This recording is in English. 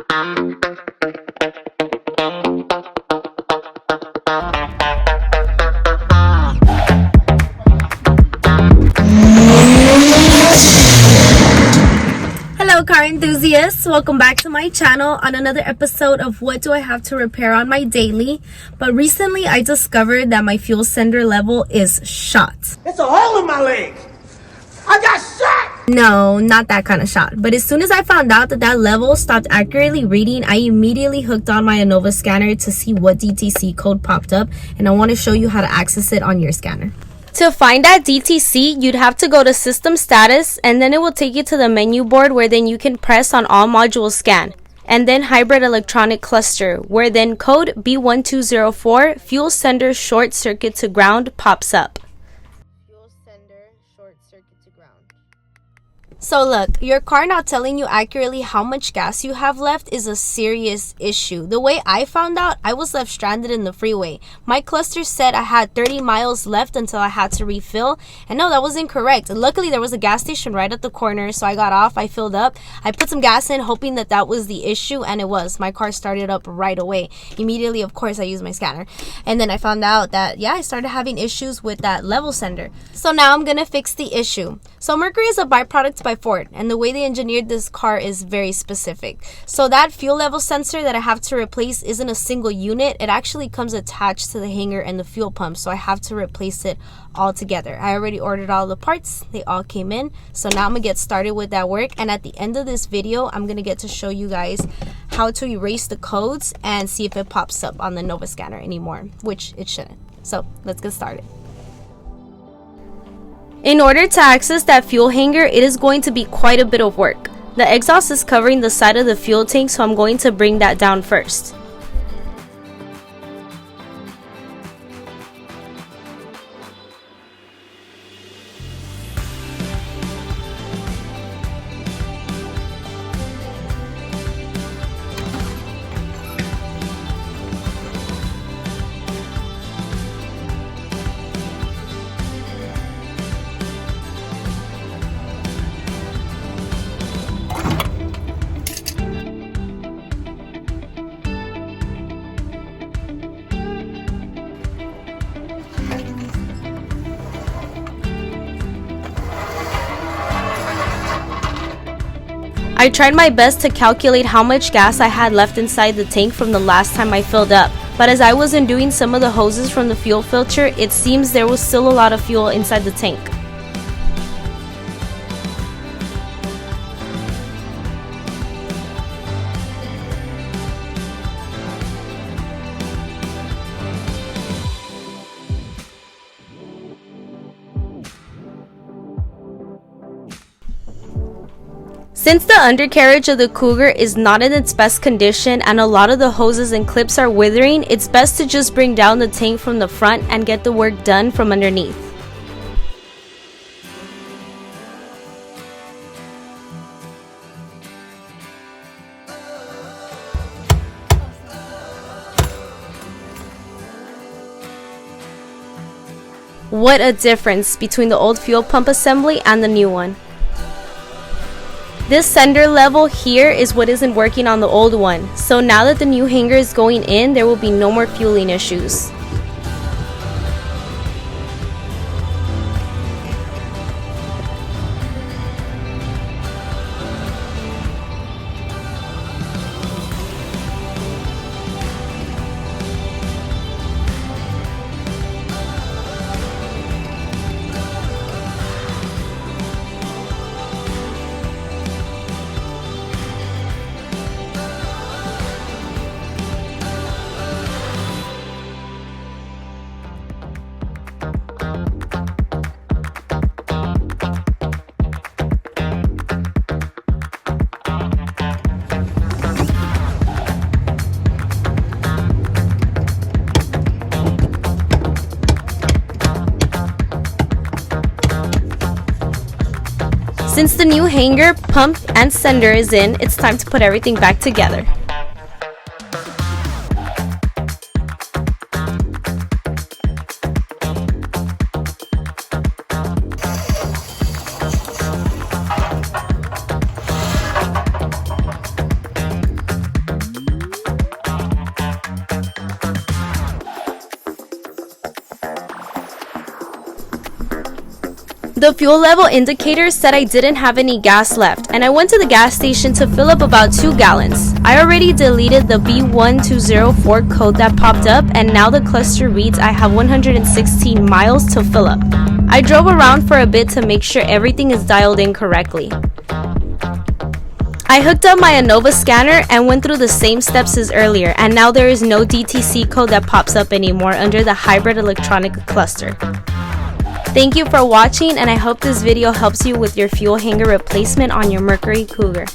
Hello car enthusiasts, welcome back to my channel on another episode of what do I have to repair on my daily. But recently I discovered that my fuel sender level is shot. It's a hole in my leg. I got shot. No, not that kind of shot. But as soon as I found out that that level stopped accurately reading, I immediately hooked on my Innova Scanner to see what DTC code popped up, and I want to show you how to access it on your scanner. To find that DTC, you'd have to go to System Status, and then it will take you to the menu board where then you can press on All Modules Scan, and then Hybrid Electronic Cluster, where then code B1204 Fuel Sender Short Circuit to Ground pops up. Fuel Sender Short Circuit to Ground. So look, your car not telling you accurately how much gas you have left is a serious issue. The way I found out, I was left stranded in the freeway. My cluster said I had 30 miles left until I had to refill. And no, that was incorrect. Luckily, there was a gas station right at the corner, so I got off, I filled up. I put some gas in, hoping that that was the issue, and it was. My car started up right away. Immediately, of course, I used my scanner. And then I found out that, yeah, I started having issues with that level sender. So now I'm gonna fix the issue. So Mercury is a byproduct by Ford, and the way they engineered this car is very specific. So that fuel level sensor that I have to replace isn't a single unit. It actually comes attached to the hanger and the fuel pump, so I have to replace it all together. I already ordered all the parts. They all came in. So now I'm gonna get started with that work, and at the end of this video, I'm gonna get to show you guys how to erase the codes and see if it pops up on the Innova Scanner anymore, which it shouldn't. So let's get started. In order to access that fuel hanger, it is going to be quite a bit of work. The exhaust is covering the side of the fuel tank, so I'm going to bring that down first. I tried my best to calculate how much gas I had left inside the tank from the last time I filled up, but as I was undoing some of the hoses from the fuel filter, it seems there was still a lot of fuel inside the tank. Since the undercarriage of the Cougar is not in its best condition and a lot of the hoses and clips are withering, it's best to just bring down the tank from the front and get the work done from underneath. What a difference between the old fuel pump assembly and the new one. This sender level here is what isn't working on the old one, so now that the new hanger is going in, there will be no more fueling issues. Since the new hanger, pump, and sender is in, it's time to put everything back together. The fuel level indicator said I didn't have any gas left, and I went to the gas station to fill up about 2 gallons. I already deleted the B1204 code that popped up, and now the cluster reads I have 116 miles to fill up. I drove around for a bit to make sure everything is dialed in correctly. I hooked up my Innova Scanner and went through the same steps as earlier, and now there is no DTC code that pops up anymore under the hybrid electronic cluster. Thank you for watching, and I hope this video helps you with your fuel hanger replacement on your Mercury Cougar.